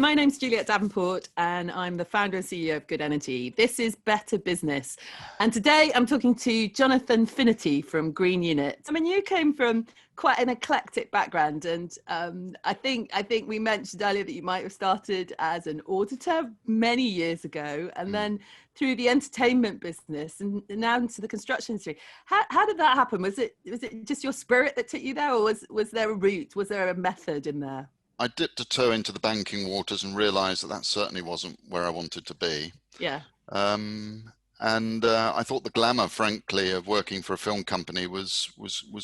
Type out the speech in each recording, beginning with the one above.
my name's Juliet Davenport and I'm the founder and CEO of Good Energy. This is Better Business. And today I'm talking to Jonathan Finnerty from Green Unit. I mean, you came from quite an eclectic background, and I think we mentioned earlier that you might have started as an auditor many years ago, and then through the entertainment business and now into the construction industry. How did that happen? Was it just your spirit that took you there, or was there a route? Was there a method in there? I dipped a toe into the banking waters and realised that certainly wasn't where I wanted to be. Yeah. And I thought the glamour, frankly, of working for a film company was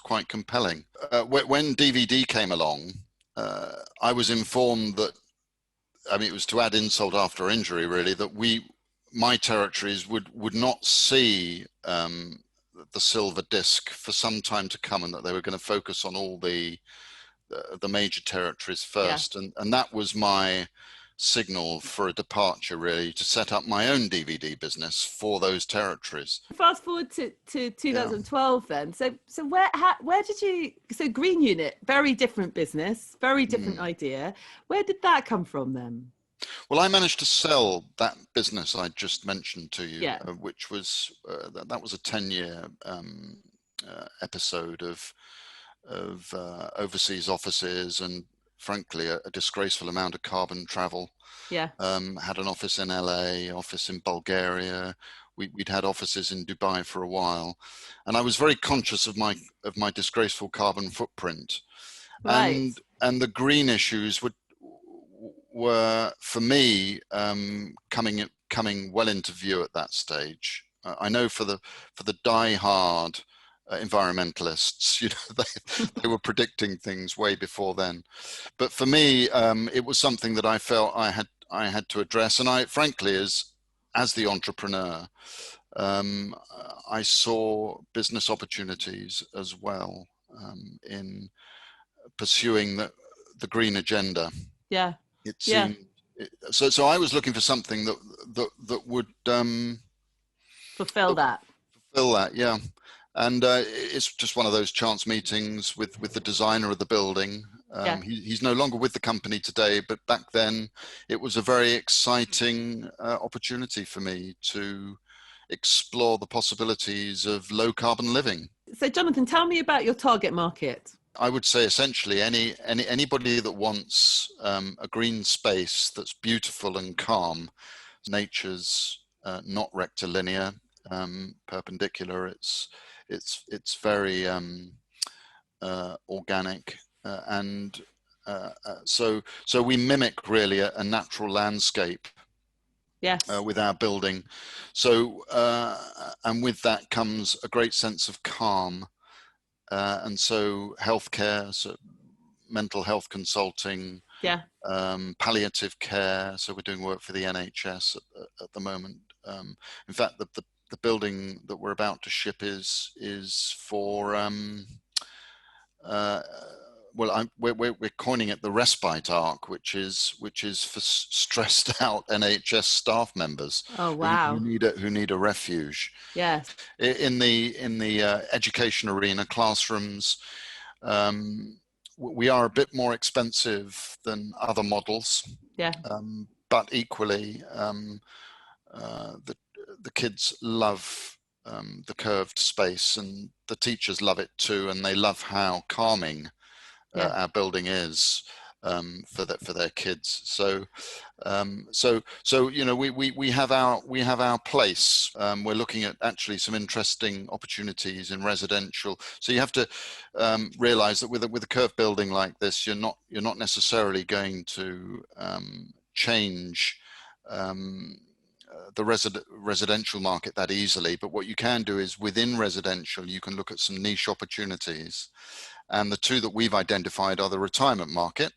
quite compelling. When DVD came along, I was informed that, I mean, it was to add insult after injury, really, that my territories would not see the silver disc for some time to come, and that they were going to focus on all the major territories first. Yeah. And that was my signal for a departure, really, to set up my own DVD business for those territories. Fast forward to 2012 then. So where did you, so Green Unit, very different business, very different idea. Where did that come from then? Well, I managed to sell that business I just mentioned to you, which was, that was a 10-year episode of overseas offices and, frankly, a disgraceful amount of carbon travel. Yeah. Had an office in LA, office in Bulgaria. We'd had offices in Dubai for a while, and I was very conscious of my disgraceful carbon footprint. Right. And the green issues were for me coming well into view at that stage. I know for the die-hard environmentalists, you know, they were predicting things way before then, but for me, it was something that I felt I had to address. And I, frankly, as the entrepreneur, I saw business opportunities as well in pursuing the green agenda. Yeah. It seemed so. I was looking for something that would fulfill that. Yeah. And it's just one of those chance meetings with the designer of the building. He's no longer with the company today, but back then it was a very exciting opportunity for me to explore the possibilities of low carbon living. So Jonathan, tell me about your target market. I would say essentially anybody that wants a green space that's beautiful and calm. Nature's not rectilinear, perpendicular. It's very organic, and so we mimic really a natural landscape. Yes. With our building. So and with that comes a great sense of calm, and so healthcare, so mental health consulting, palliative care. So we're doing work for the NHS at the moment. In fact, the building that we're about to ship is for we're coining it the respite arc, which is for stressed out NHS staff members. Oh wow! who need a refuge. Yes. In the education arena, classrooms, we are a bit more expensive than other models. Yeah. But equally, the kids love the curved space, and the teachers love it too, and they love how calming our building is for their kids. So you know, we have our place. We're looking at actually some interesting opportunities in residential. So you have to realize that with a curved building like this, you're not necessarily going to change the residential market that easily, but what you can do is within residential, you can look at some niche opportunities, and the two that we've identified are the retirement market.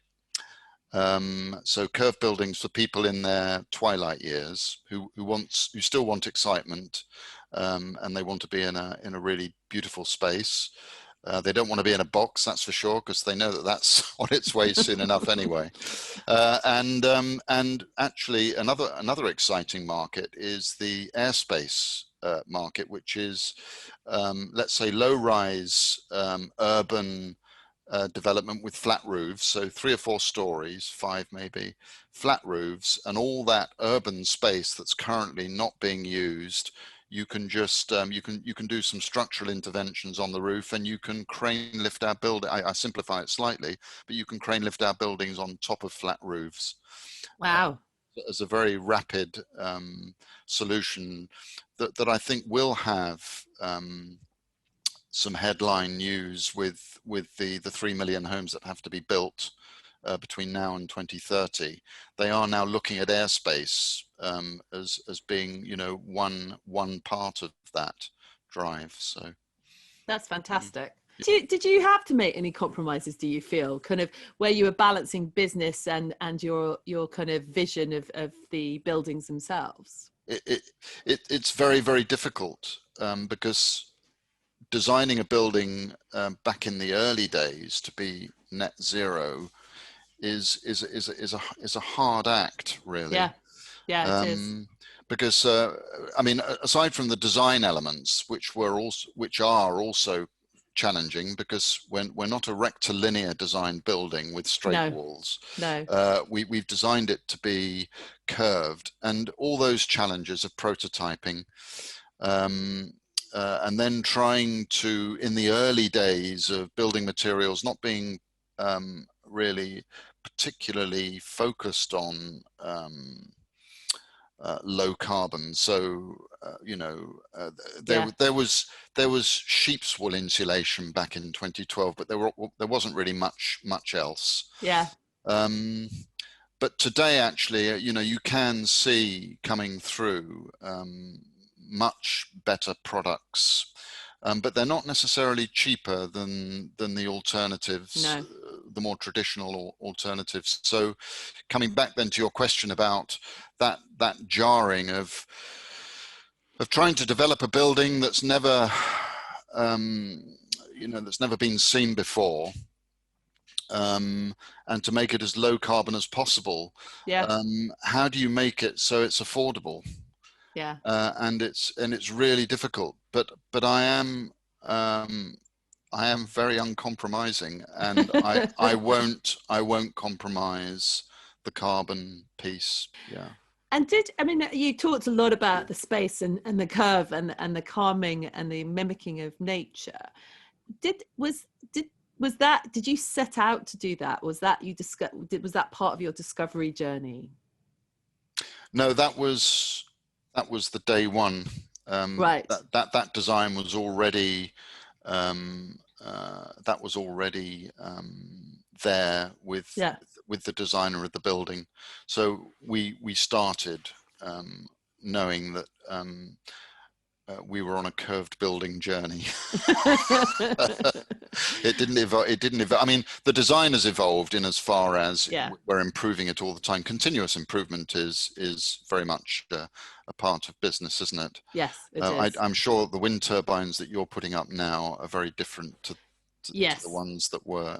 So curved buildings for people in their twilight years who still want excitement, and they want to be in a really beautiful space. They don't want to be in a box, that's for sure, because they know that that's on its way soon enough anyway. And actually, another exciting market is the airspace market, which is, let's say, low-rise urban development with flat roofs, so 3 or 4 stories, 5 maybe, flat roofs, and all that urban space that's currently not being used. You can just you can do some structural interventions on the roof, and you can crane lift our building. I simplify it slightly, but you can crane lift our buildings on top of flat roofs. Wow. As a very rapid solution that I think will have some headline news with the 3 million homes that have to be built between now and 2030. They are now looking at airspace as being, you know, one part of that drive. So That's fantastic. Did you have to make any compromises, do you feel, kind of where you were balancing business and your kind of vision of the buildings themselves? It's very, very difficult because designing a building back in the early days to be net zero is a hard act, really. Yeah, it is. Because I mean, aside from the design elements, which are also challenging, because we're not a rectilinear design building with straight walls. No. We've designed it to be curved, and all those challenges of prototyping. And then trying to, in the early days of building materials, not being really particularly focused on low carbon. So, you know, there was sheep's wool insulation back in 2012, but there wasn't really much else. Yeah. But today, actually, you know, you can see coming through much better products, but they're not necessarily cheaper than the alternatives, no. The more traditional alternatives. So coming back then to your question about that jarring of trying to develop a building that's never you know, that's never been seen before, and to make it as low carbon as possible. How do you make it so it's affordable? And it's really difficult, but I am very uncompromising, and I won't compromise the carbon piece. Yeah. And you talked a lot about the space and the curve and the calming and the mimicking of nature. Did you set out to do that? Was that part of your discovery journey? No, that was the day one. Right. That design was already there with the designer of the building. So we started knowing that we were on a curved building journey. It didn't evolve. I mean, the design has evolved in as far as we're improving it all the time. Continuous improvement is very much a part of business, isn't it? Yes, it is. I'm sure the wind turbines that you're putting up now are very different to the ones that were.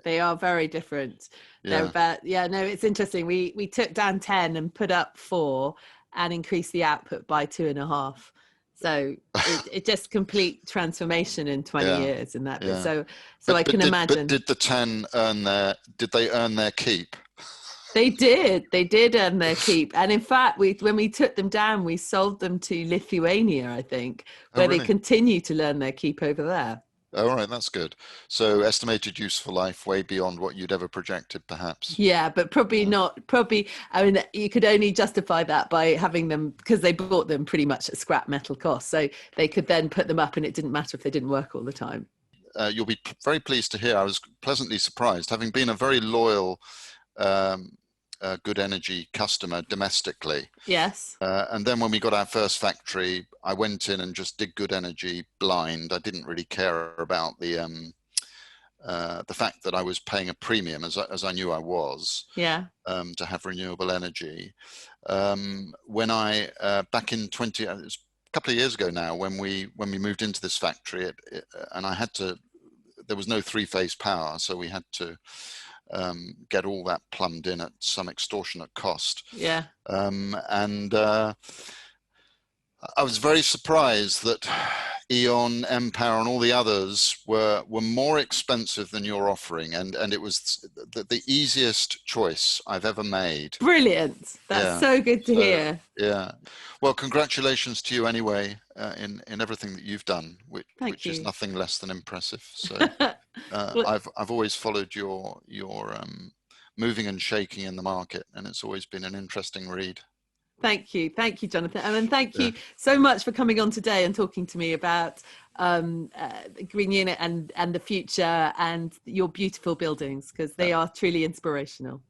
They are very different. No, it's interesting. We took down 10 and put up 4 and increased the output by 2.5. So it just complete transformation in 20 years in that bit. So I can imagine. But did the 10 did they earn their keep? They did earn their keep. And in fact, when we took them down, we sold them to Lithuania, I think, where they continue to learn their keep over there. All right, that's good. So estimated useful life way beyond what you'd ever projected, perhaps. Yeah, but probably not. Probably, I mean, you could only justify that by having them, because they bought them pretty much at scrap metal cost. So they could then put them up and it didn't matter if they didn't work all the time. You'll be very pleased to hear, I was pleasantly surprised, having been a very loyal Good Energy customer domestically. Yes. And then when we got our first factory, I went in and just did Good Energy blind. I didn't really care about the fact that I was paying a premium, as I knew I was. Yeah. To have renewable energy. When I back in it was a couple of years ago now, when we moved into this factory, and I had to. There was no 3-phase power, so we had to get all that plumbed in at some extortionate cost. Yeah. And I was very surprised that Eon, Empower, and all the others were more expensive than you're offering, and it was the easiest choice I've ever made. Brilliant. That's so good to hear. Yeah. Well, congratulations to you anyway, in everything that you've done, which is nothing less than impressive. So I've always followed your moving and shaking in the market, and it's always been an interesting read. Thank you, Jonathan, and thank you so much for coming on today and talking to me about the Green Unit and the future and your beautiful buildings, because they are truly inspirational.